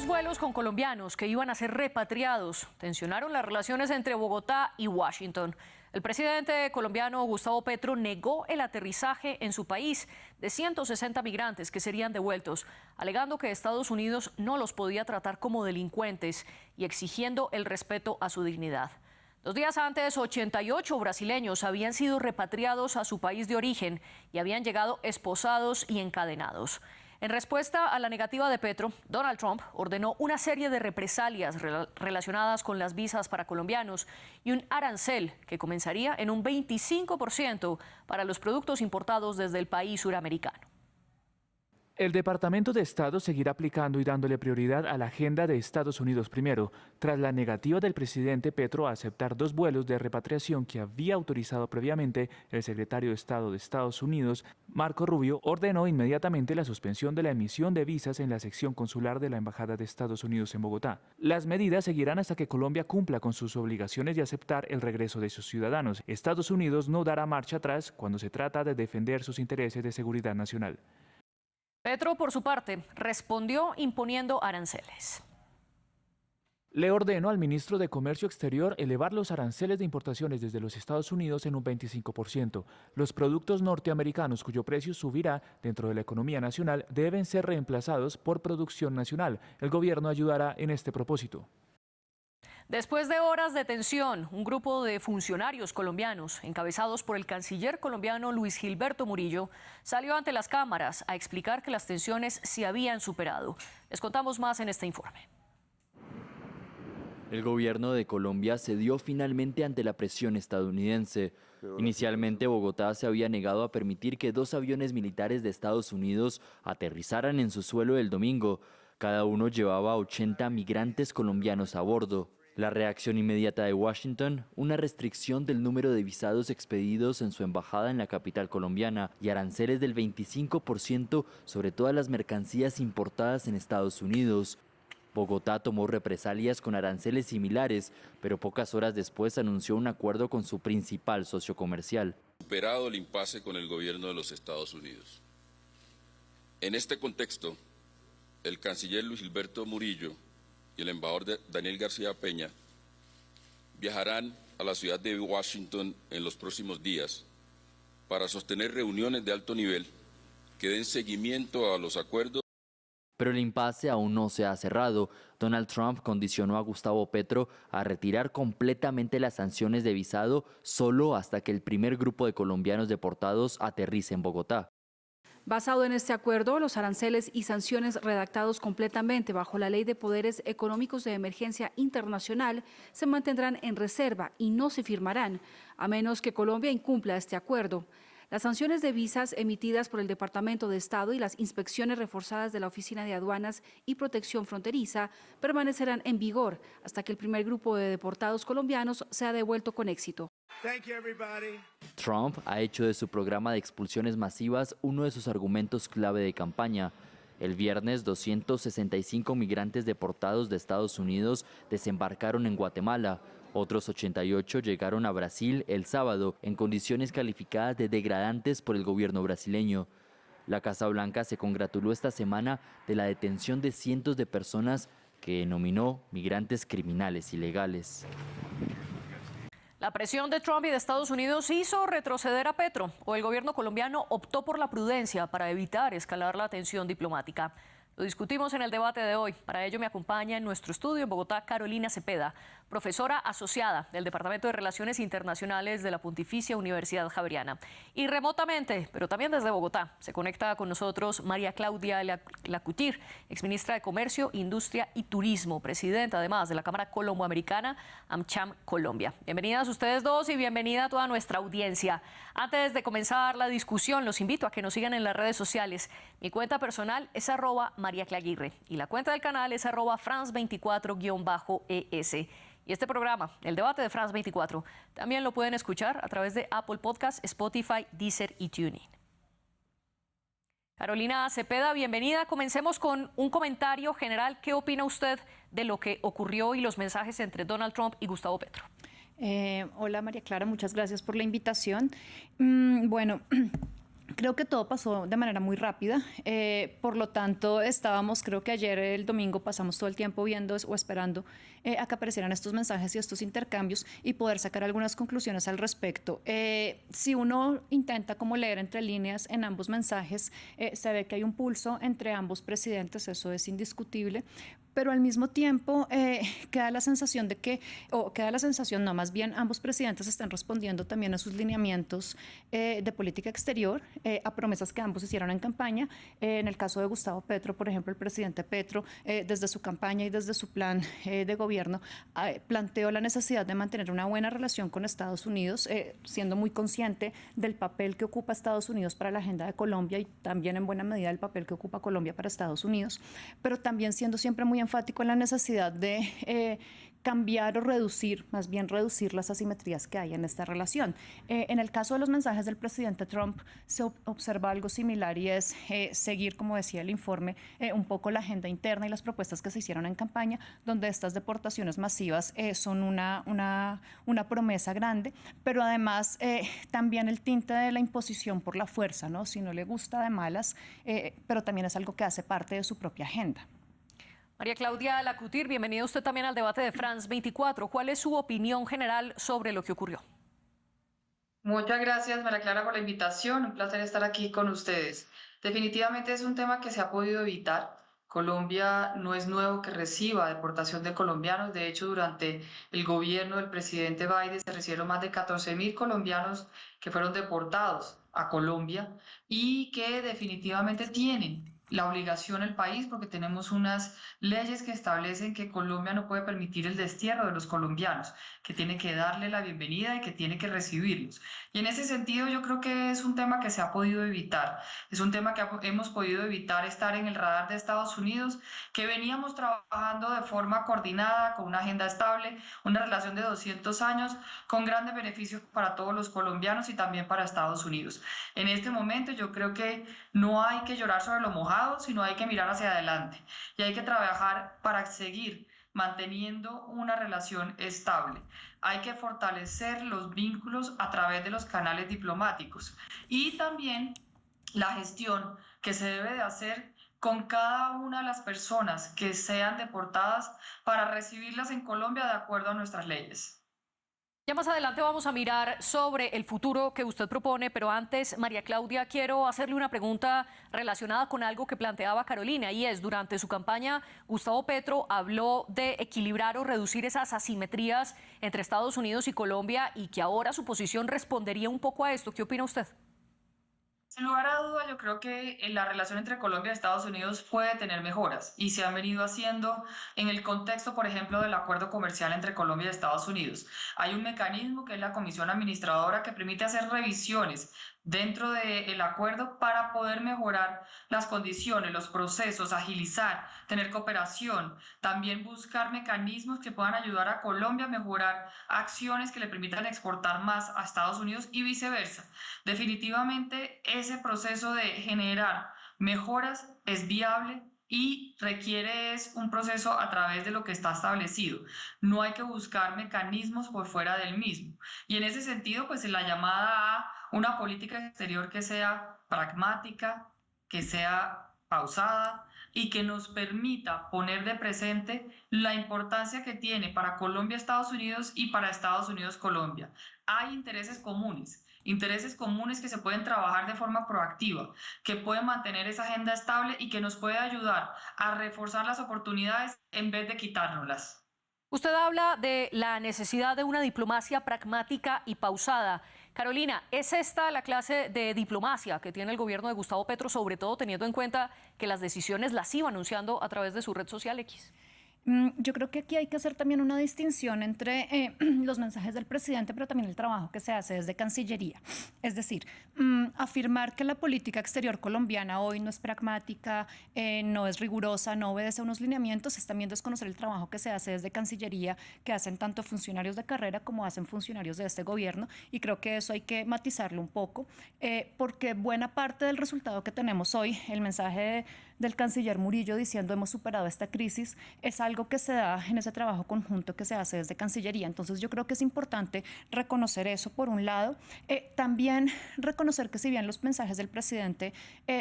vuelos con colombianos que iban a ser repatriados tensionaron las relaciones entre Bogotá y Washington. El presidente colombiano Gustavo Petro negó el aterrizaje en su país de 160 migrantes que serían devueltos, alegando que Estados Unidos no los podía tratar como delincuentes y exigiendo el respeto a su dignidad. 2 días antes, 88 brasileños habían sido repatriados a su país de origen y habían llegado esposados y encadenados. En respuesta a la negativa de Petro, Donald Trump ordenó una serie de represalias relacionadas con las visas para colombianos y un arancel que comenzaría en un 25% para los productos importados desde el país suramericano. El Departamento de Estado seguirá aplicando y dándole prioridad a la agenda de Estados Unidos primero, tras la negativa del presidente Petro a aceptar 2 vuelos de repatriación que había autorizado previamente el secretario de Estado de Estados Unidos, Marco Rubio, ordenó inmediatamente la suspensión de la emisión de visas en la sección consular de la Embajada de Estados Unidos en Bogotá. Las medidas seguirán hasta que Colombia cumpla con sus obligaciones de aceptar el regreso de sus ciudadanos. Estados Unidos no dará marcha atrás cuando se trata de defender sus intereses de seguridad nacional. Petro, por su parte, respondió imponiendo aranceles. Le ordenó al ministro de Comercio Exterior elevar los aranceles de importaciones desde los Estados Unidos en un 25%. Los productos norteamericanos cuyo precio subirá dentro de la economía nacional deben ser reemplazados por producción nacional. El gobierno ayudará en este propósito. Después de horas de tensión, un grupo de funcionarios colombianos, encabezados por el canciller colombiano Luis Gilberto Murillo, salió ante las cámaras a explicar que las tensiones se habían superado. Les contamos más en este informe. El gobierno de Colombia cedió finalmente ante la presión estadounidense. Inicialmente, Bogotá se había negado a permitir que 2 aviones militares de Estados Unidos aterrizaran en su suelo el domingo. Cada uno llevaba 80 migrantes colombianos a bordo. La reacción inmediata de Washington, una restricción del número de visados expedidos en su embajada en la capital colombiana y aranceles del 25% sobre todas las mercancías importadas en Estados Unidos. Bogotá tomó represalias con aranceles similares, pero pocas horas después anunció un acuerdo con su principal socio comercial. Superado el impasse con el gobierno de los Estados Unidos. En este contexto, el canciller Luis Gilberto Murillo y el embajador Daniel García Peña viajarán a la ciudad de Washington en los próximos días para sostener reuniones de alto nivel que den seguimiento a los acuerdos. Pero el impasse aún no se ha cerrado. Donald Trump condicionó a Gustavo Petro a retirar completamente las sanciones de visado solo hasta que el primer grupo de colombianos deportados aterrice en Bogotá. Basado en este acuerdo, los aranceles y sanciones redactados completamente bajo la Ley de Poderes Económicos de Emergencia Internacional se mantendrán en reserva y no se firmarán, a menos que Colombia incumpla este acuerdo. Las sanciones de visas emitidas por el Departamento de Estado y las inspecciones reforzadas de la Oficina de Aduanas y Protección Fronteriza permanecerán en vigor hasta que el primer grupo de deportados colombianos sea devuelto con éxito. Trump ha hecho de su programa de expulsiones masivas uno de sus argumentos clave de campaña. El viernes, 265 migrantes deportados de Estados Unidos desembarcaron en Guatemala. Otros 88 llegaron a Brasil el sábado en condiciones calificadas de degradantes por el gobierno brasileño. La Casa Blanca se congratuló esta semana de la detención de cientos de personas que denominó migrantes criminales ilegales. La presión de Trump y de Estados Unidos hizo retroceder a Petro, o el gobierno colombiano optó por la prudencia para evitar escalar la tensión diplomática. Lo discutimos en el debate de hoy. Para ello me acompaña en nuestro estudio en Bogotá Carolina Cepeda, profesora asociada del Departamento de Relaciones Internacionales de la Pontificia Universidad Javeriana. Y remotamente, pero también desde Bogotá, se conecta con nosotros María Claudia Lacutir, exministra de Comercio, Industria y Turismo, presidenta además de la Cámara Colomboamericana AmCham Colombia. Bienvenidas ustedes dos y bienvenida a toda nuestra audiencia. Antes de comenzar la discusión, los invito a que nos sigan en las redes sociales. Mi cuenta personal es @MariaClaguirre y la cuenta del canal es @France24-ES. Y este programa, el debate de France 24, también lo pueden escuchar a través de Apple Podcasts, Spotify, Deezer y TuneIn. Carolina Cepeda, bienvenida. Comencemos con un comentario general. ¿Qué opina usted de lo que ocurrió y los mensajes entre Donald Trump y Gustavo Petro? Hola María Clara, muchas gracias por la invitación. Bueno, Creo que todo pasó de manera muy rápida, por lo tanto creo que ayer, el domingo, pasamos todo el tiempo viendo o esperando a que aparecieran estos mensajes y estos intercambios y poder sacar algunas conclusiones al respecto. Si uno intenta como leer entre líneas en ambos mensajes, se ve que hay un pulso entre ambos presidentes, eso es indiscutible, pero al mismo tiempo queda la sensación no, más bien ambos presidentes están respondiendo también a sus lineamientos de política exterior, a promesas que ambos hicieron en campaña. En el caso de Gustavo Petro, por ejemplo, el presidente Petro, desde su campaña y desde su plan de gobierno, planteó la necesidad de mantener una buena relación con Estados Unidos, siendo muy consciente del papel que ocupa Estados Unidos para la agenda de Colombia y también en buena medida el papel que ocupa Colombia para Estados Unidos, pero también siendo siempre muy enfático en la necesidad de cambiar o reducir, más bien reducir las asimetrías que hay en esta relación. En el caso de los mensajes del presidente Trump se observa algo similar y es seguir, como decía el informe, un poco la agenda interna y las propuestas que se hicieron en campaña, donde estas deportaciones masivas son una promesa grande, pero además también el tinte de la imposición por la fuerza, ¿no? Si no le gusta de malas, pero también es algo que hace parte de su propia agenda. María Claudia Lacutir, bienvenida usted también al debate de France 24. ¿Cuál es su opinión general sobre lo que ocurrió? Muchas gracias, María Clara, por la invitación. Un placer estar aquí con ustedes. Definitivamente es un tema que se ha podido evitar. Colombia no es nuevo que reciba deportación de colombianos. De hecho, durante el gobierno del presidente Biden se recibieron más de 14.000 colombianos que fueron deportados a Colombia y que definitivamente tienen la obligación el país, porque tenemos unas leyes que establecen que Colombia no puede permitir el destierro de los colombianos, que tiene que darle la bienvenida y que tiene que recibirlos. Y en ese sentido yo creo que es un tema que se ha podido evitar, es un tema que hemos podido evitar estar en el radar de Estados Unidos, que veníamos trabajando de forma coordinada, con una agenda estable, una relación de 200 años, con grandes beneficios para todos los colombianos y también para Estados Unidos. En este momento yo creo que no hay que llorar sobre lo mojado, sino hay que mirar hacia adelante y hay que trabajar para seguir manteniendo una relación estable. Hay que fortalecer los vínculos a través de los canales diplomáticos y también la gestión que se debe de hacer con cada una de las personas que sean deportadas para recibirlas en Colombia de acuerdo a nuestras leyes. Ya más adelante vamos a mirar sobre el futuro que usted propone, pero antes, María Claudia, quiero hacerle una pregunta relacionada con algo que planteaba Carolina, y es, durante su campaña, Gustavo Petro habló de equilibrar o reducir esas asimetrías entre Estados Unidos y Colombia, y que ahora su posición respondería un poco a esto. ¿Qué opina usted? Sin lugar a duda, yo creo que la relación entre Colombia y Estados Unidos puede tener mejoras y se han venido haciendo en el contexto, por ejemplo, del acuerdo comercial entre Colombia y Estados Unidos. Hay un mecanismo que es la Comisión Administradora que permite hacer revisiones dentro del acuerdo para poder mejorar las condiciones, los procesos, agilizar, tener cooperación, también buscar mecanismos que puedan ayudar a Colombia a mejorar acciones que le permitan exportar más a Estados Unidos y viceversa. Definitivamente ese proceso de generar mejoras es viable y requiere un proceso a través de lo que está establecido. No hay que buscar mecanismos por fuera del mismo. Y en ese sentido, pues en la llamada a una política exterior que sea pragmática, que sea pausada y que nos permita poner de presente la importancia que tiene para Colombia Estados Unidos y para Estados Unidos Colombia. Hay intereses comunes que se pueden trabajar de forma proactiva, que pueden mantener esa agenda estable y que nos puede ayudar a reforzar las oportunidades en vez de quitárnoslas. Usted habla de la necesidad de una diplomacia pragmática y pausada. Carolina, ¿es esta la clase de diplomacia que tiene el gobierno de Gustavo Petro, sobre todo teniendo en cuenta que las decisiones las iba anunciando a través de su red social X? Yo creo que aquí hay que hacer también una distinción entre los mensajes del presidente, pero también el trabajo que se hace desde Cancillería. Es decir, afirmar que la política exterior colombiana hoy no es pragmática, no es rigurosa, no obedece a unos lineamientos, es también desconocer el trabajo que se hace desde Cancillería, que hacen tanto funcionarios de carrera como hacen funcionarios de este gobierno, y creo que eso hay que matizarlo un poco, porque buena parte del resultado que tenemos hoy, el mensaje del canciller Murillo diciendo hemos superado esta crisis es algo que se da en ese trabajo conjunto que se hace desde Cancillería. Entonces yo creo que es importante reconocer eso por un lado. También reconocer que si bien los mensajes del presidente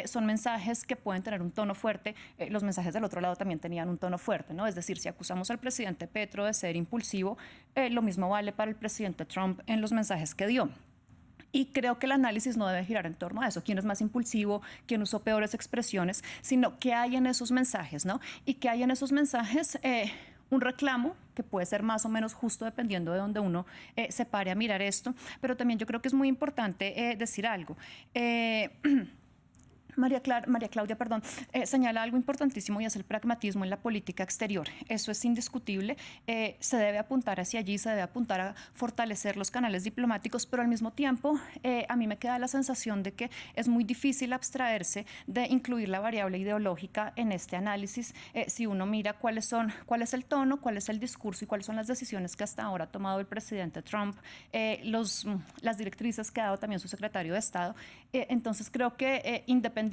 son mensajes que pueden tener un tono fuerte, los mensajes del otro lado también tenían un tono fuerte, ¿no? Es decir, si acusamos al presidente Petro de ser impulsivo, lo mismo vale para el presidente Trump en los mensajes que dio. Y creo que el análisis no debe girar en torno a eso, quién es más impulsivo, quién usó peores expresiones, sino qué hay en esos mensajes, ¿no? Y qué hay en esos mensajes, un reclamo que puede ser más o menos justo dependiendo de donde uno se pare a mirar esto, pero también yo creo que es muy importante decir algo. María Claudia, señala algo importantísimo y es el pragmatismo en la política exterior. Eso es indiscutible. Se debe apuntar hacia allí, se debe apuntar a fortalecer los canales diplomáticos, pero al mismo tiempo a mí me queda la sensación de que es muy difícil abstraerse de incluir la variable ideológica en este análisis. Si uno mira cuál es el tono, cuál es el discurso y cuáles son las decisiones que hasta ahora ha tomado el presidente Trump, las directrices que ha dado también su secretario de Estado. Entonces creo que independientemente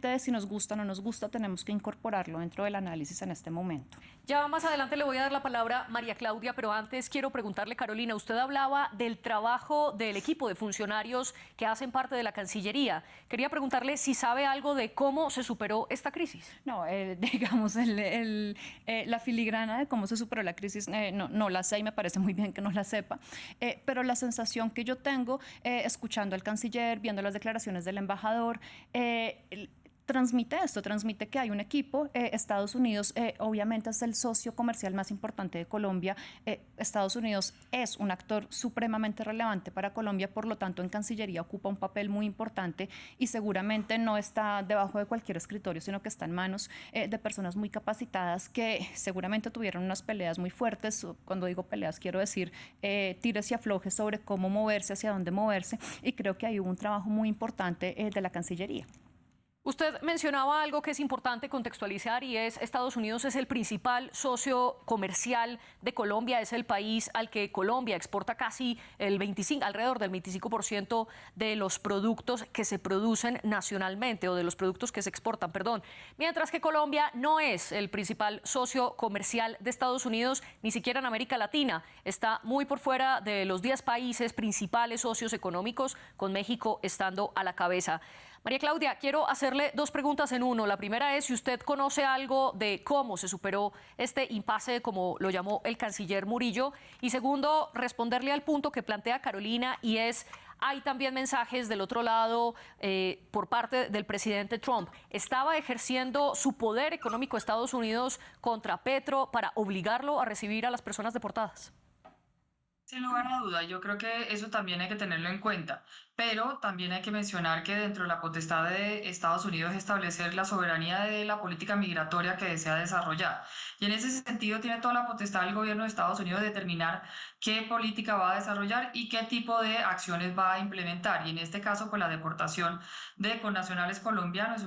de si nos gusta o no nos gusta, tenemos que incorporarlo dentro del análisis en este momento. Ya más adelante le voy a dar la palabra a María Claudia, pero antes quiero preguntarle, Carolina, usted hablaba del trabajo del equipo de funcionarios que hacen parte de la Cancillería. Quería preguntarle si sabe algo de cómo se superó esta crisis. No, digamos, la filigrana de cómo se superó la crisis no la sé y me parece muy bien que no la sepa, pero la sensación que yo tengo escuchando al canciller, viendo las declaraciones del embajador, transmite que hay un equipo. Estados Unidos obviamente es el socio comercial más importante de Colombia. Estados Unidos es un actor supremamente relevante para Colombia, por lo tanto en Cancillería ocupa un papel muy importante y seguramente no está debajo de cualquier escritorio, sino que está en manos de personas muy capacitadas que seguramente tuvieron unas peleas muy fuertes. Cuando digo peleas quiero decir tires y aflojes sobre cómo moverse, hacia dónde moverse, y creo que hay un trabajo muy importante de la Cancillería. Usted mencionaba algo que es importante contextualizar y es Estados Unidos es el principal socio comercial de Colombia, es el país al que Colombia exporta casi alrededor del 25% de los productos que se producen nacionalmente o de los productos que se exportan, perdón. Mientras que Colombia no es el principal socio comercial de Estados Unidos, ni siquiera en América Latina. Está muy por fuera de los 10 países principales socios económicos, con México estando a la cabeza. María Claudia, quiero hacerle dos preguntas en uno. La primera es si usted conoce algo de cómo se superó este impasse, como lo llamó el canciller Murillo. Y segundo, responderle al punto que plantea Carolina y es, hay también mensajes del otro lado por parte del presidente Trump. ¿Estaba ejerciendo su poder económico Estados Unidos contra Petro para obligarlo a recibir a las personas deportadas? Sin lugar a duda, yo creo que eso también hay que tenerlo en cuenta, pero también hay que mencionar que dentro de la potestad de Estados Unidos es establecer la soberanía de la política migratoria que desea desarrollar. Y en ese sentido tiene toda la potestad el gobierno de Estados Unidos de determinar qué política va a desarrollar y qué tipo de acciones va a implementar. Y en este caso, pues la deportación de connacionales colombianos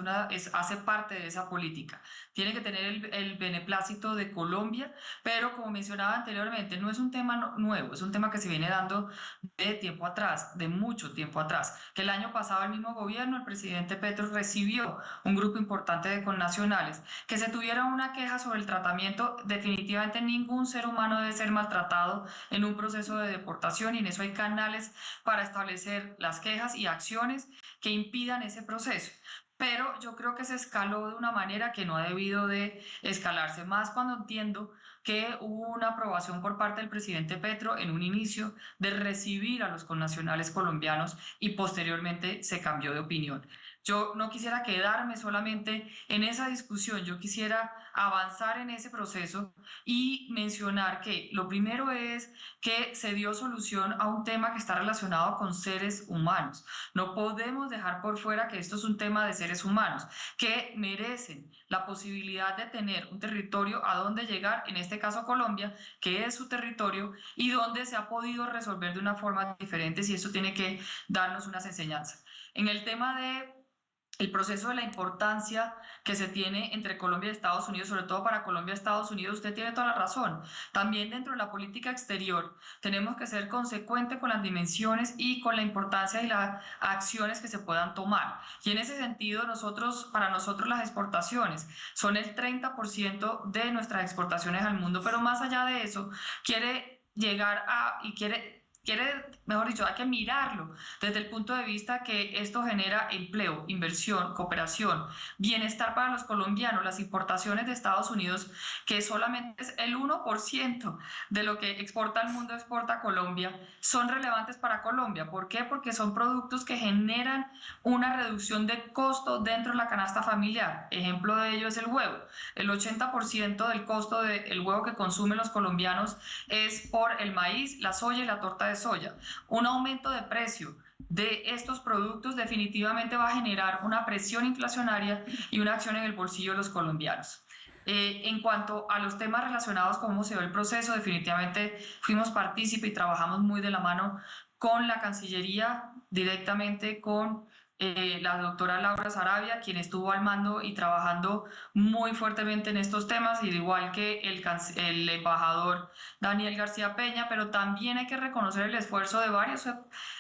hace parte de esa política. Tiene que tener el beneplácito de Colombia, pero como mencionaba anteriormente, no es un tema nuevo, es un tema que se viene dando de tiempo atrás, de mucho tiempo atrás. Que el año pasado el mismo gobierno, el presidente Petro, recibió un grupo importante de connacionales. Que se tuviera una queja sobre el tratamiento, definitivamente ningún ser humano debe ser maltratado en un proceso de deportación, y en eso hay canales para establecer las quejas y acciones que impidan ese proceso. Pero yo creo que se escaló de una manera que no ha debido de escalarse, más cuando entiendo que hubo una aprobación por parte del presidente Petro en un inicio de recibir a los connacionales colombianos y posteriormente se cambió de opinión. Yo no quisiera quedarme solamente en esa discusión, yo quisiera avanzar en ese proceso y mencionar que lo primero es que se dio solución a un tema que está relacionado con seres humanos. No podemos dejar por fuera que esto es un tema de seres humanos que merecen la posibilidad de tener un territorio a donde llegar, en este caso Colombia, que es su territorio y donde se ha podido resolver de una forma diferente, y eso tiene que darnos unas enseñanzas. En el tema de el proceso de la importancia que se tiene entre Colombia y Estados Unidos, sobre todo para Colombia y Estados Unidos, usted tiene toda la razón. También dentro de la política exterior tenemos que ser consecuentes con las dimensiones y con la importancia y las acciones que se puedan tomar. Y en ese sentido, para nosotros las exportaciones son el 30% de nuestras exportaciones al mundo, pero más allá de eso, mejor dicho, hay que mirarlo desde el punto de vista que esto genera empleo, inversión, cooperación, bienestar para los colombianos. Las importaciones de Estados Unidos, que solamente es el 1% de lo que exporta el mundo, exporta Colombia, son relevantes para Colombia. ¿Por qué? Porque son productos que generan una reducción de costo dentro de la canasta familiar. Ejemplo de ello es el huevo. El 80% del costo del huevo que consumen los colombianos es por el maíz, la soya y la torta de soya. Un aumento de precio de estos productos definitivamente va a generar una presión inflacionaria y una acción en el bolsillo de los colombianos. En cuanto a los temas relacionados con cómo se ve el proceso, definitivamente fuimos partícipes y trabajamos muy de la mano con la Cancillería, directamente con la doctora Laura Sarabia, quien estuvo al mando y trabajando muy fuertemente en estos temas, y igual que el embajador Daniel García Peña, pero también hay que reconocer el esfuerzo de varios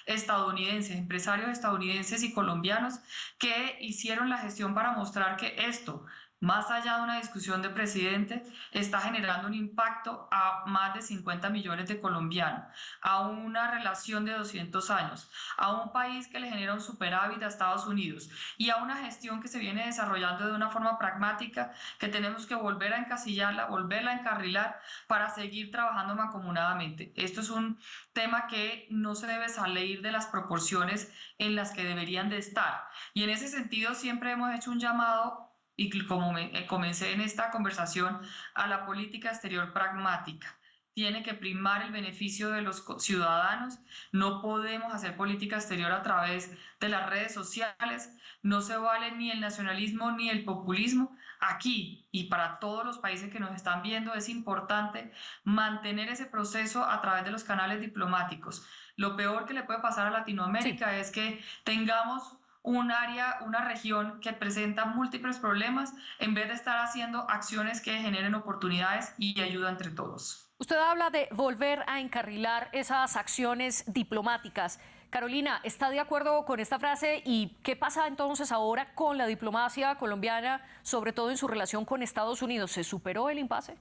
estadounidenses, empresarios estadounidenses y colombianos que hicieron la gestión para mostrar que esto, más allá de una discusión de presidente, está generando un impacto a más de 50 millones de colombianos, a una relación de 200 años, a un país que le genera un superávit a Estados Unidos y a una gestión que se viene desarrollando de una forma pragmática que tenemos que volver a encasillarla, volverla a encarrilar para seguir trabajando mancomunadamente. Esto es un tema que no se debe salir de las proporciones en las que deberían de estar. Y en ese sentido siempre hemos hecho un llamado, y como comencé en esta conversación, a la política exterior pragmática. Tiene que primar el beneficio de los ciudadanos. No podemos hacer política exterior a través de las redes sociales. No se vale ni el nacionalismo ni el populismo. Aquí y para todos los países que nos están viendo es importante mantener ese proceso a través de los canales diplomáticos. Lo peor que le puede pasar a Latinoamérica es que tengamos una región que presenta múltiples problemas en vez de estar haciendo acciones que generen oportunidades y ayuda entre todos. Usted habla de volver a encarrilar esas acciones diplomáticas. Carolina, ¿está de acuerdo con esta frase? ¿Y qué pasa entonces ahora con la diplomacia colombiana, sobre todo en su relación con Estados Unidos? ¿Se superó el impasse?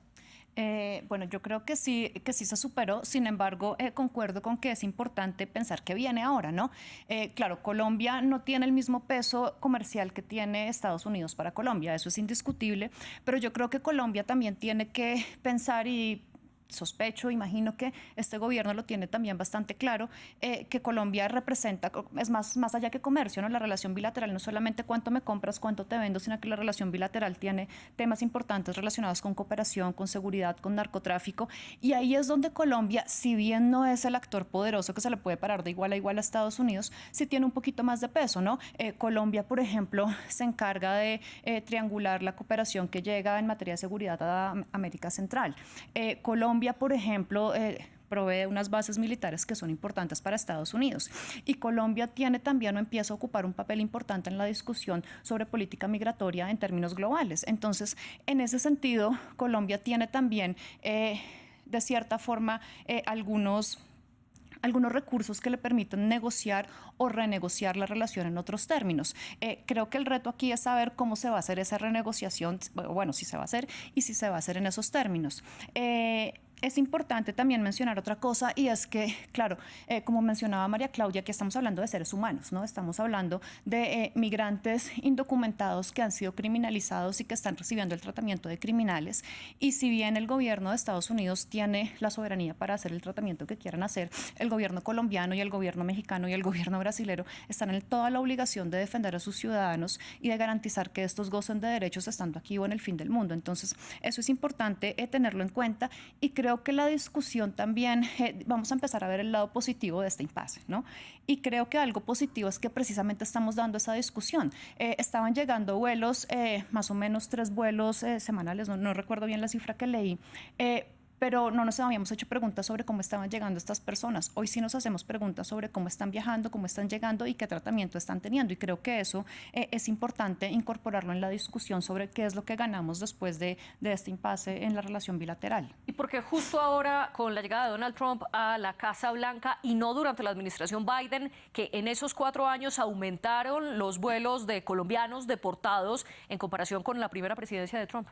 Bueno, yo creo que sí se superó. Sin embargo, concuerdo con que es importante pensar qué viene ahora, ¿no? Claro, Colombia no tiene el mismo peso comercial que tiene Estados Unidos para Colombia, eso es indiscutible, pero yo creo que Colombia también tiene que pensar, y sospecho, imagino que este gobierno lo tiene también bastante claro, que Colombia representa, es más allá que comercio, ¿no? La relación bilateral no solamente cuánto me compras, cuánto te vendo, sino que la relación bilateral tiene temas importantes relacionados con cooperación, con seguridad, con narcotráfico, y ahí es donde Colombia, si bien no es el actor poderoso que se le puede parar de igual a igual a Estados Unidos, sí tiene un poquito más de peso, ¿no? Colombia, por ejemplo, se encarga de triangular la cooperación que llega en materia de seguridad a América Central. Colombia, por ejemplo, provee unas bases militares que son importantes para Estados Unidos. Y Colombia tiene también o empieza a ocupar un papel importante en la discusión sobre política migratoria en términos globales. Entonces, en ese sentido, Colombia tiene también, de cierta forma, algunos recursos que le permiten negociar o renegociar la relación en otros términos. Creo que el reto aquí es saber cómo se va a hacer esa renegociación, bueno, si se va a hacer y si se va a hacer en esos términos. Es importante también mencionar otra cosa, y es que, claro, como mencionaba María Claudia, que estamos hablando de seres humanos, ¿no? Estamos hablando de migrantes indocumentados que han sido criminalizados y que están recibiendo el tratamiento de criminales. Y si bien el gobierno de Estados Unidos tiene la soberanía para hacer el tratamiento que quieran hacer, el gobierno colombiano y el gobierno mexicano y el gobierno brasilero están en toda la obligación de defender a sus ciudadanos y de garantizar que estos gocen de derechos estando aquí o en el fin del mundo. Entonces, eso es importante tenerlo en cuenta, y creo que la discusión también, vamos a empezar a ver el lado positivo de este impasse, ¿no? Y creo que algo positivo es que precisamente estamos dando esa discusión. Estaban llegando vuelos, más o menos 3 vuelos semanales, no recuerdo bien la cifra que leí, pero no nos habíamos hecho preguntas sobre cómo estaban llegando estas personas. Hoy sí nos hacemos preguntas sobre cómo están viajando, cómo están llegando y qué tratamiento están teniendo. Y creo que eso es importante incorporarlo en la discusión sobre qué es lo que ganamos después de este impasse en la relación bilateral. Y porque justo ahora, con la llegada de Donald Trump a la Casa Blanca y no durante la administración Biden, que en esos 4 años aumentaron los vuelos de colombianos deportados en comparación con la primera presidencia de Trump.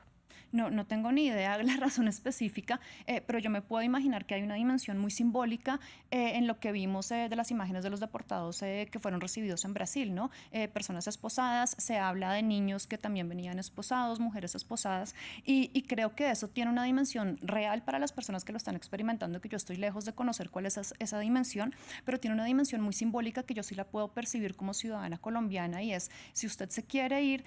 No tengo ni idea de la razón específica, pero yo me puedo imaginar que hay una dimensión muy simbólica en lo que vimos de las imágenes de los deportados que fueron recibidos en Brasil, ¿no? Personas esposadas, se habla de niños que también venían esposados, mujeres esposadas, y creo que eso tiene una dimensión real para las personas que lo están experimentando, que yo estoy lejos de conocer cuál es esa dimensión, pero tiene una dimensión muy simbólica que yo sí la puedo percibir como ciudadana colombiana, y es, si usted se quiere ir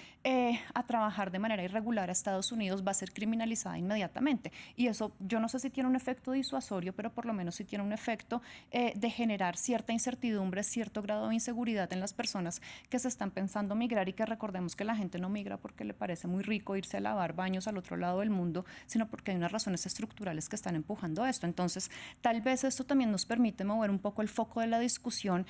a trabajar de manera irregular a Estados Unidos, va a ser criminalizada inmediatamente. Y eso yo no sé si tiene un efecto disuasorio, pero por lo menos sí tiene un efecto de generar cierta incertidumbre, cierto grado de inseguridad en las personas que se están pensando migrar, y que recordemos que la gente no migra porque le parece muy rico irse a lavar baños al otro lado del mundo, sino porque hay unas razones estructurales que están empujando esto. Entonces, tal vez esto también nos permite mover un poco el foco de la discusión,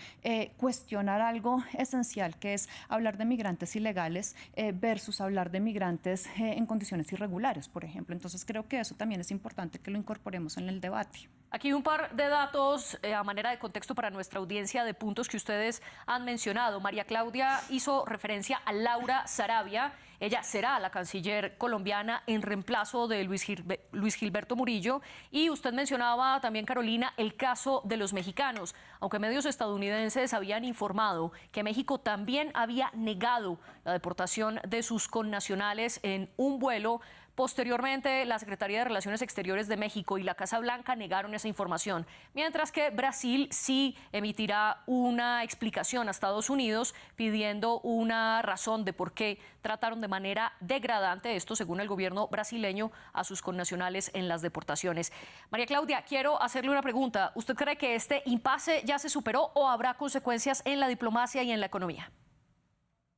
cuestionar algo esencial, que es hablar de migrantes ilegales versus hablar de migrantes en condiciones irregulares, por ejemplo. Entonces creo que eso también es importante que lo incorporemos en el debate. Aquí un par de datos a manera de contexto para nuestra audiencia de puntos que ustedes han mencionado. María Claudia hizo referencia a Laura Sarabia. Ella será la canciller colombiana en reemplazo de Luis Gilberto Murillo. Y usted mencionaba también, Carolina, el caso de los mexicanos. Aunque medios estadounidenses habían informado que México también había negado la deportación de sus connacionales en un vuelo, posteriormente, la Secretaría de Relaciones Exteriores de México y la Casa Blanca negaron esa información, mientras que Brasil sí emitirá una explicación a Estados Unidos pidiendo una razón de por qué trataron de manera degradante, esto según el gobierno brasileño, a sus connacionales en las deportaciones. María Claudia, quiero hacerle una pregunta. ¿Usted cree que este impasse ya se superó o habrá consecuencias en la diplomacia y en la economía?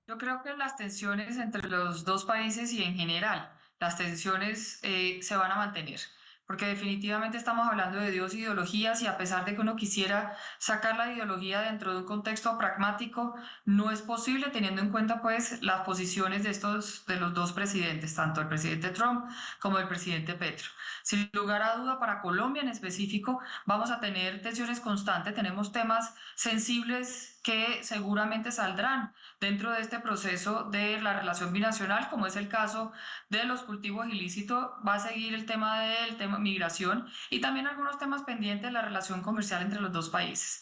Yo creo que las tensiones entre los dos países y en general las tensiones se van a mantener, porque definitivamente estamos hablando de dos ideologías, y a pesar de que uno quisiera sacar la ideología dentro de un contexto pragmático, no es posible, teniendo en cuenta pues las posiciones de los dos presidentes, tanto el presidente Trump como el presidente Petro. Sin lugar a duda, para Colombia en específico vamos a tener tensiones constantes, tenemos temas sensibles que seguramente saldrán dentro de este proceso de la relación binacional, como es el caso de los cultivos ilícitos. Va a seguir el tema migración y también algunos temas pendientes de la relación comercial entre los dos países.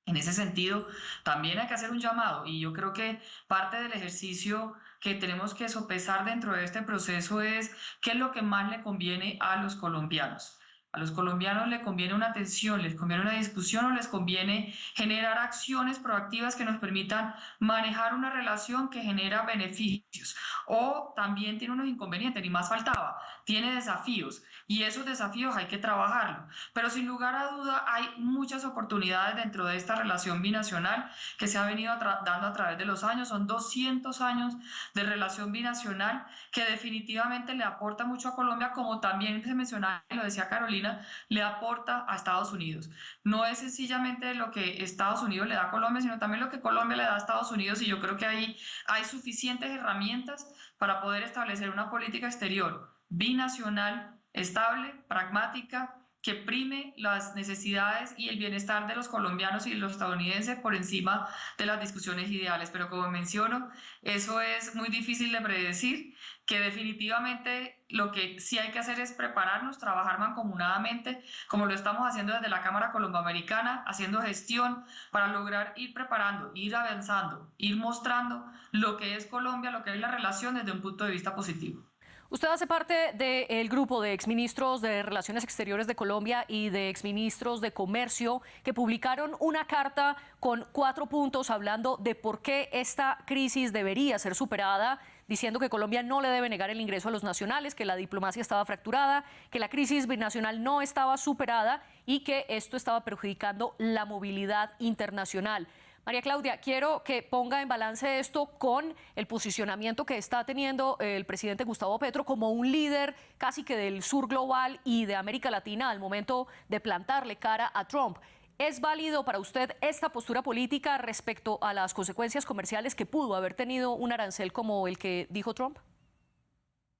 En ese sentido, también hay que hacer un llamado, y yo creo que parte del ejercicio que tenemos que sopesar dentro de este proceso es qué es lo que más le conviene a los colombianos. A los colombianos les conviene una atención, les conviene una discusión, o les conviene generar acciones proactivas que nos permitan manejar una relación que genera beneficios, o también tiene unos inconvenientes, ni más faltaba, tiene desafíos, y esos desafíos hay que trabajarlos. Pero sin lugar a duda hay muchas oportunidades dentro de esta relación binacional que se ha venido dando a través de los años. Son 200 años de relación binacional que definitivamente le aporta mucho a Colombia, como también se mencionaba y lo decía Carolina, le aporta a Estados Unidos. No es sencillamente lo que Estados Unidos le da a Colombia, sino también lo que Colombia le da a Estados Unidos, y yo creo que ahí hay suficientes herramientas para poder establecer una política exterior binacional, estable, pragmática, que prime las necesidades y el bienestar de los colombianos y de los estadounidenses por encima de las discusiones ideales. Pero como menciono, eso es muy difícil de predecir, que definitivamente lo que sí hay que hacer es prepararnos, trabajar mancomunadamente, como lo estamos haciendo desde la Cámara Colomboamericana, haciendo gestión para lograr ir preparando, ir avanzando, ir mostrando lo que es Colombia, lo que es la relación desde un punto de vista positivo. Usted hace parte del grupo de exministros de Relaciones Exteriores de Colombia y de exministros de Comercio que publicaron una carta con 4 puntos hablando de por qué esta crisis debería ser superada, diciendo que Colombia no le debe negar el ingreso a los nacionales, que la diplomacia estaba fracturada, que la crisis binacional no estaba superada y que esto estaba perjudicando la movilidad internacional. María Claudia, quiero que ponga en balance esto con el posicionamiento que está teniendo el presidente Gustavo Petro como un líder casi que del sur global y de América Latina al momento de plantarle cara a Trump. ¿Es válido para usted esta postura política respecto a las consecuencias comerciales que pudo haber tenido un arancel como el que dijo Trump?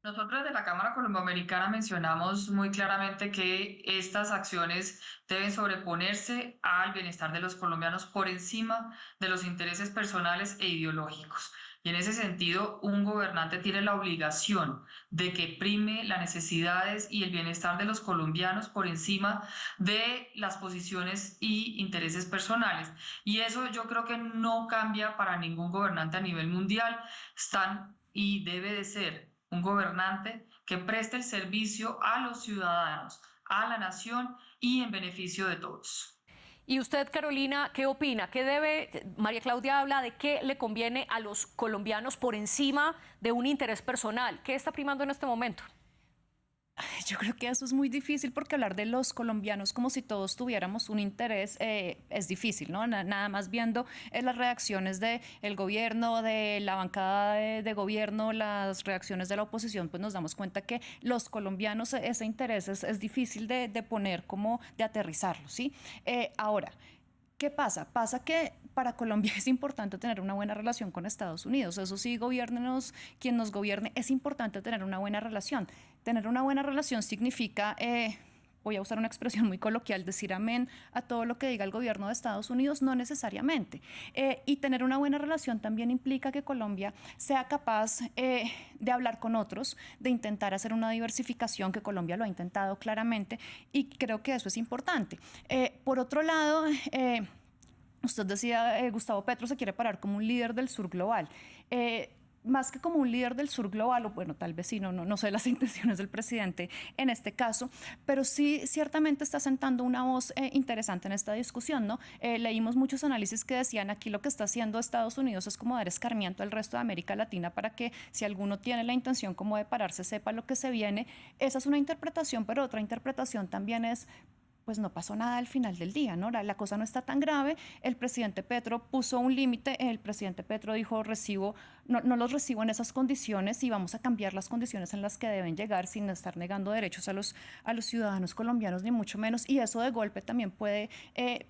Nosotros desde la Cámara Colomboamericana mencionamos muy claramente que estas acciones deben sobreponerse al bienestar de los colombianos por encima de los intereses personales e ideológicos. Y en ese sentido, un gobernante tiene la obligación de que prime las necesidades y el bienestar de los colombianos por encima de las posiciones y intereses personales. Y eso yo creo que no cambia para ningún gobernante a nivel mundial. Están y debe de ser un gobernante que preste el servicio a los ciudadanos, a la nación y en beneficio de todos. Y usted, Carolina, ¿qué opina? ¿Qué debe? María Claudia habla de qué le conviene a los colombianos por encima de un interés personal. ¿Qué está primando en este momento? Yo creo que eso es muy difícil porque hablar de los colombianos como si todos tuviéramos un interés es difícil, ¿no? Nada más viendo las reacciones del gobierno, de la bancada de gobierno, las reacciones de la oposición, pues nos damos cuenta que los colombianos, ese interés es difícil de poner como de aterrizarlo, ¿sí? Ahora, ¿qué pasa? Pasa que para Colombia es importante tener una buena relación con Estados Unidos. Eso sí, gobiérnenos, quien nos gobierne, es importante tener una buena relación. Tener una buena relación significa, voy a usar una expresión muy coloquial, decir amén a todo lo que diga el gobierno de Estados Unidos, no necesariamente. Y tener una buena relación también implica que Colombia sea capaz de hablar con otros, de intentar hacer una diversificación, que Colombia lo ha intentado claramente, y creo que eso es importante. Por otro lado, usted decía, Gustavo Petro se quiere parar como un líder del sur global. Más que como un líder del sur global, o bueno, tal vez sí, no sé las intenciones del presidente en este caso, pero sí ciertamente está sentando una voz interesante en esta discusión, ¿no? Leímos muchos análisis que decían aquí lo que está haciendo Estados Unidos es como dar escarmiento al resto de América Latina para que si alguno tiene la intención como de pararse sepa lo que se viene. Esa es una interpretación, pero otra interpretación también es, pues no pasó nada al final del día, ¿no? La cosa no está tan grave. El presidente Petro puso un límite. El presidente Petro dijo, no los recibo en esas condiciones y vamos a cambiar las condiciones en las que deben llegar sin estar negando derechos a los ciudadanos colombianos, ni mucho menos. Y eso de golpe también puede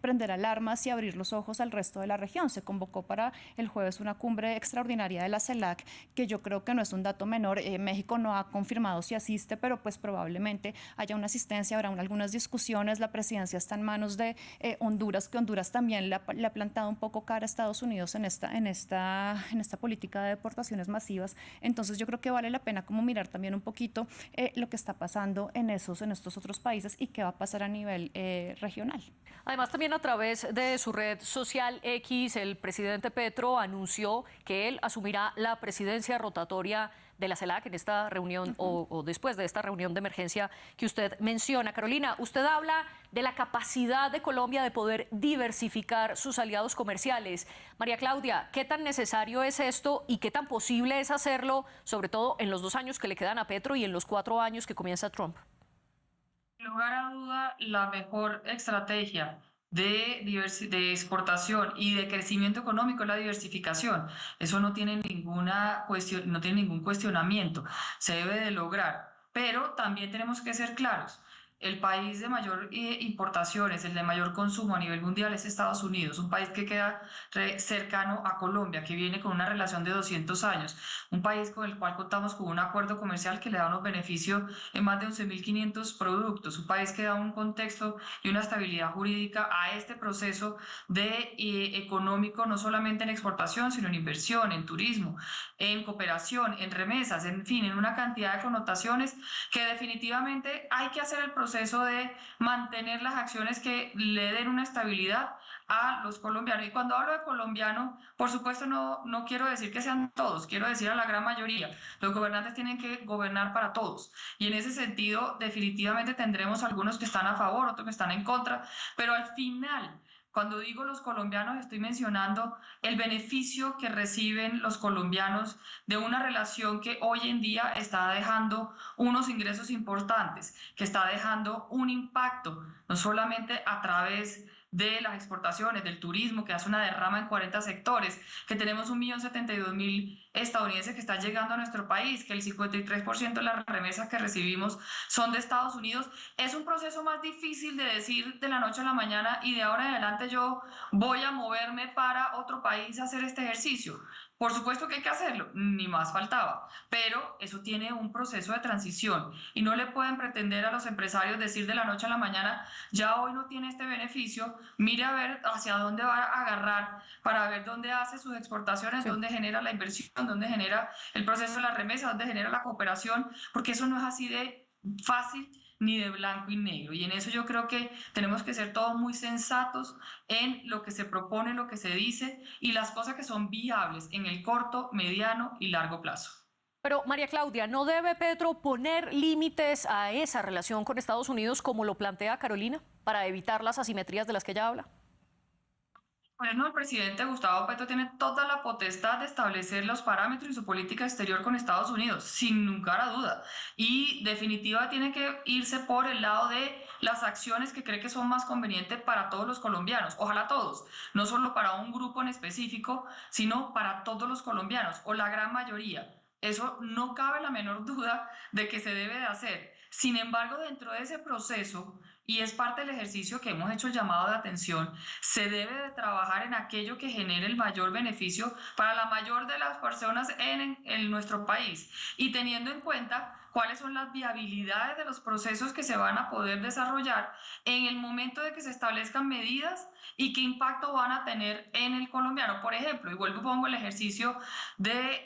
prender alarmas y abrir los ojos al resto de la región. Se convocó para el jueves una cumbre extraordinaria de la CELAC, que yo creo que no es un dato menor. México no ha confirmado si asiste, pero pues probablemente haya una asistencia, habrá algunas discusiones. La presidencia está en manos de Honduras, que Honduras también le ha plantado un poco cara a Estados Unidos en esta política de deportaciones masivas. Entonces yo creo que vale la pena como mirar también un poquito lo que está pasando en estos otros países y qué va a pasar a nivel regional. Además, también a través de su red social X, el presidente Petro anunció que él asumirá la presidencia rotatoria de la CELAC en esta reunión o después de esta reunión de emergencia que usted menciona. Carolina, usted habla de la capacidad de Colombia de poder diversificar sus aliados comerciales. María Claudia, ¿qué tan necesario es esto y qué tan posible es hacerlo, sobre todo en los 2 años que le quedan a Petro y en los 4 años que comienza Trump? Sin lugar a duda, la mejor estrategia de exportación y de crecimiento económico es la diversificación. Eso no tiene ninguna cuestión, no tiene ningún cuestionamiento. Se debe de lograr, pero también tenemos que ser claros. El país de mayor importaciones, el de mayor consumo a nivel mundial es Estados Unidos, un país que queda cercano a Colombia, que viene con una relación de 200 años, un país con el cual contamos con un acuerdo comercial que le da unos beneficios en más de 11.500 productos, un país que da un contexto y una estabilidad jurídica a este proceso económico, no solamente en exportación, sino en inversión, en turismo, en cooperación, en remesas, en fin, en una cantidad de connotaciones que definitivamente hay que hacer el proceso de mantener las acciones que le den una estabilidad a los colombianos. Y cuando hablo de colombiano, por supuesto no quiero decir que sean todos, quiero decir a la gran mayoría. Los gobernantes tienen que gobernar para todos. Y en ese sentido, definitivamente tendremos algunos que están a favor, otros que están en contra, pero al final, cuando digo los colombianos, estoy mencionando el beneficio que reciben los colombianos de una relación que hoy en día está dejando unos ingresos importantes, que está dejando un impacto, no solamente a través de las exportaciones, del turismo, que hace una derrama en 40 sectores, que tenemos 1.072.000 estadounidenses que están llegando a nuestro país, que el 53% de las remesas que recibimos son de Estados Unidos. Es un proceso más difícil de decir de la noche a la mañana y de ahora en adelante yo voy a moverme para otro país a hacer este ejercicio. Por supuesto que hay que hacerlo, ni más faltaba, pero eso tiene un proceso de transición y no le pueden pretender a los empresarios decir de la noche a la mañana, ya hoy no tiene este beneficio, mire a ver hacia dónde va a agarrar para ver dónde hace sus exportaciones, dónde genera la inversión, dónde genera el proceso de la remesa, dónde genera la cooperación, porque eso no es así de fácil ni de blanco y negro. Y en eso yo creo que tenemos que ser todos muy sensatos en lo que se propone, lo que se dice y las cosas que son viables en el corto, mediano y largo plazo. Pero, María Claudia, ¿no debe Petro poner límites a esa relación con Estados Unidos como lo plantea Carolina para evitar las asimetrías de las que ella habla? Bueno, el presidente Gustavo Petro tiene toda la potestad de establecer los parámetros y su política exterior con Estados Unidos, sin lugar a duda. Y definitiva tiene que irse por el lado de las acciones que cree que son más convenientes para todos los colombianos, ojalá todos, no solo para un grupo en específico, sino para todos los colombianos, o la gran mayoría. Eso no cabe la menor duda de que se debe de hacer. Sin embargo, dentro de ese proceso, y es parte del ejercicio que hemos hecho el llamado de atención, se debe de trabajar en aquello que genere el mayor beneficio para la mayor de las personas en nuestro país y teniendo en cuenta cuáles son las viabilidades de los procesos que se van a poder desarrollar en el momento de que se establezcan medidas y qué impacto van a tener en el colombiano. Por ejemplo, y vuelvo y pongo el ejercicio de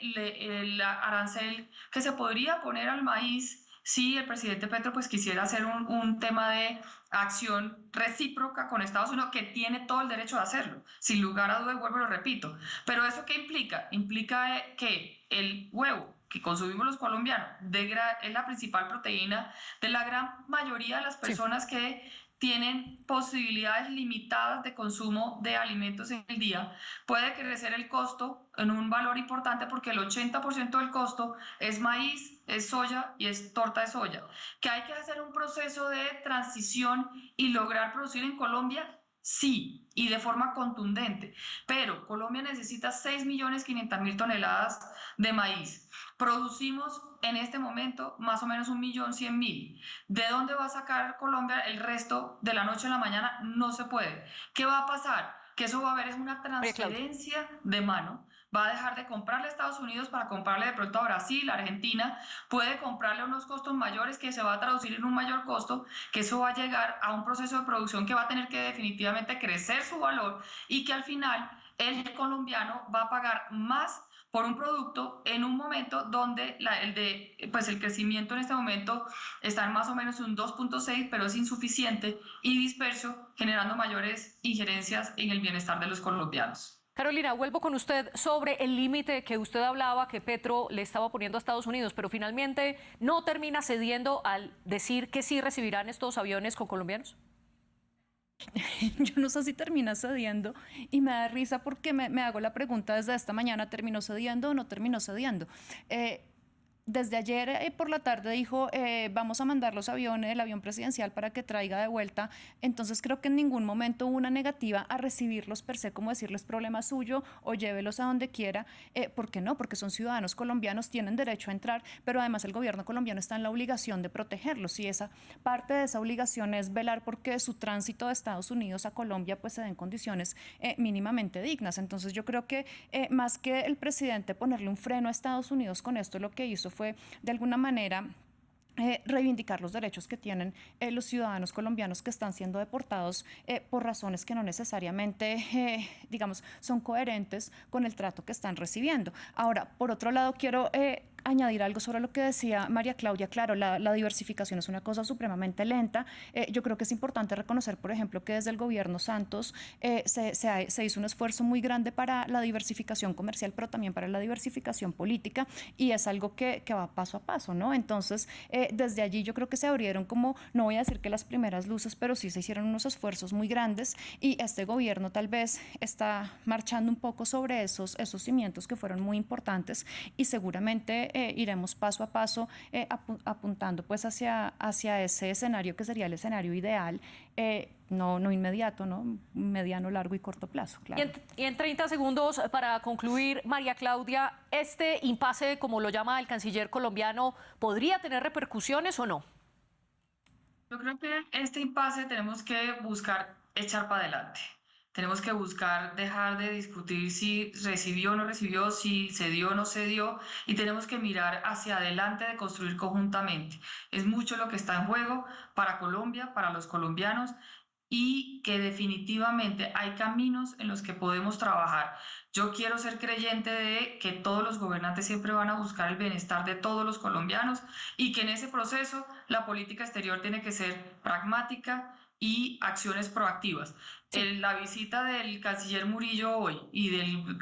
la arancel que se podría poner al maíz si el presidente Petro pues quisiera hacer un tema de acción recíproca con Estados Unidos, que tiene todo el derecho de hacerlo, sin lugar a dudas, vuelvo y lo repito. Pero ¿eso qué implica? Implica que el huevo que consumimos los colombianos es la principal proteína de la gran mayoría de las personas que tienen posibilidades limitadas de consumo de alimentos en el día, puede crecer el costo en un valor importante porque el 80% del costo es maíz, es soya y es torta de soya. ¿Que hay que hacer un proceso de transición y lograr producir en Colombia? Sí, y de forma contundente, pero Colombia necesita 6.500.000 toneladas de maíz. Producimos en este momento más o menos 1.100.000. ¿De dónde va a sacar Colombia el resto de la noche a la mañana? No se puede. ¿Qué va a pasar? Que eso va a haber es una transferencia de mano. Va a dejar de comprarle a Estados Unidos para comprarle de pronto a Brasil, a Argentina, puede comprarle a unos costos mayores que se va a traducir en un mayor costo, que eso va a llegar a un proceso de producción que va a tener que definitivamente crecer su valor y que al final el colombiano va a pagar más por un producto en un momento donde el crecimiento en este momento está en más o menos un 2.6, pero es insuficiente y disperso, generando mayores injerencias en el bienestar de los colombianos. Carolina, vuelvo con usted sobre el límite que usted hablaba que Petro le estaba poniendo a Estados Unidos, pero finalmente no termina cediendo al decir que sí recibirán estos aviones con colombianos. Yo no sé si termina cediendo y me da risa porque me hago la pregunta desde esta mañana, ¿terminó cediendo o no terminó cediendo? Desde ayer por la tarde dijo, vamos a mandar los aviones, el avión presidencial para que traiga de vuelta. Entonces creo que en ningún momento hubo una negativa a recibirlos per se, como decirles problema suyo o llévelos a donde quiera. ¿Por qué no? Porque son ciudadanos colombianos, tienen derecho a entrar, pero además el gobierno colombiano está en la obligación de protegerlos y esa parte de esa obligación es velar porque su tránsito de Estados Unidos a Colombia pues se den condiciones mínimamente dignas. Entonces yo creo que más que el presidente ponerle un freno a Estados Unidos con esto, lo que hizo fue de alguna manera reivindicar los derechos que tienen los ciudadanos colombianos que están siendo deportados por razones que no necesariamente, digamos, son coherentes con el trato que están recibiendo. Ahora, por otro lado, quiero añadir algo sobre lo que decía María Claudia. Claro, la diversificación es una cosa supremamente lenta. Yo creo que es importante reconocer, por ejemplo, que desde el gobierno Santos se hizo un esfuerzo muy grande para la diversificación comercial, pero también para la diversificación política, y es algo que va paso a paso, ¿no? Entonces, desde allí yo creo que se abrieron como, no voy a decir que las primeras luces, pero sí se hicieron unos esfuerzos muy grandes y este gobierno tal vez está marchando un poco sobre esos cimientos que fueron muy importantes y seguramente iremos paso a paso apuntando pues hacia ese escenario que sería el escenario ideal, no inmediato, ¿no? Mediano, largo y corto plazo, claro. Y en 30 segundos para concluir, María Claudia, ¿este impasse, como lo llama el canciller colombiano, podría tener repercusiones o no? Yo creo que este impasse tenemos que buscar echar para adelante. Tenemos que buscar dejar de discutir si recibió o no recibió, si se dio o no se dio, y tenemos que mirar hacia adelante de construir conjuntamente. Es mucho lo que está en juego para Colombia, para los colombianos, y que definitivamente hay caminos en los que podemos trabajar. Yo quiero ser creyente de que todos los gobernantes siempre van a buscar el bienestar de todos los colombianos y que en ese proceso la política exterior tiene que ser pragmática y acciones proactivas. La visita del canciller Murillo hoy y del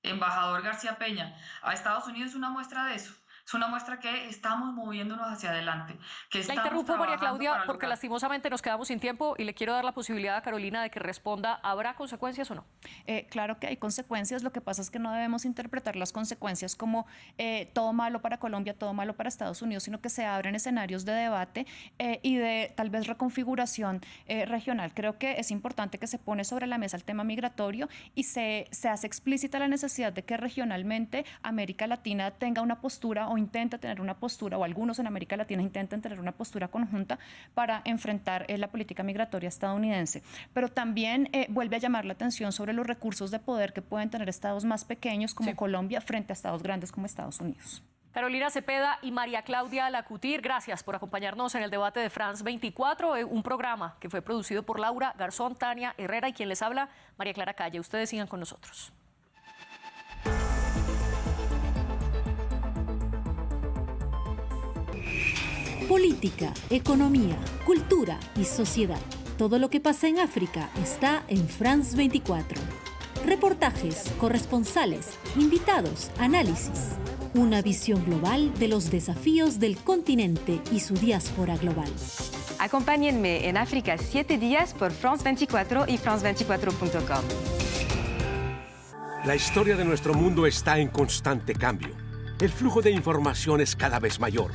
embajador García Peña a Estados Unidos es una muestra de eso. Es una muestra que estamos moviéndonos hacia adelante. La interrumpo, María Claudia, porque lastimosamente nos quedamos sin tiempo y le quiero dar la posibilidad a Carolina de que responda. ¿Habrá consecuencias o no? Claro que hay consecuencias. Lo que pasa es que no debemos interpretar las consecuencias como todo malo para Colombia, todo malo para Estados Unidos, sino que se abren escenarios de debate y de tal vez reconfiguración regional. Creo que es importante que se pone sobre la mesa el tema migratorio y se hace explícita la necesidad de que regionalmente América Latina tenga una postura o intenta tener una postura, o algunos en América Latina intentan tener una postura conjunta para enfrentar la política migratoria estadounidense. Pero también vuelve a llamar la atención sobre los recursos de poder que pueden tener estados más pequeños como Colombia frente a estados grandes como Estados Unidos. Carolina Cepeda y María Claudia Lacutir, gracias por acompañarnos en el debate de France 24, un programa que fue producido por Laura Garzón, Tania Herrera y quien les habla, María Clara Calle. Ustedes sigan con nosotros. Política, economía, cultura y sociedad. Todo lo que pasa en África está en France 24. Reportajes, corresponsales, invitados, análisis. Una visión global de los desafíos del continente y su diáspora global. Acompáñenme en África 7 días por France 24 y france24.com. La historia de nuestro mundo está en constante cambio. El flujo de información es cada vez mayor.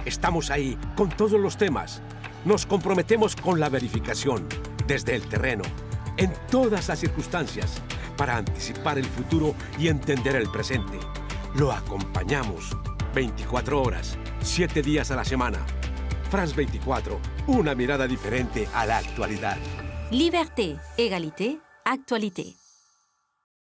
Estamos ahí con todos los temas. Nos comprometemos con la verificación, desde el terreno, en todas las circunstancias, para anticipar el futuro y entender el presente. Lo acompañamos 24 horas, 7 días a la semana. France 24, una mirada diferente a la actualidad. Liberté, égalité, actualité.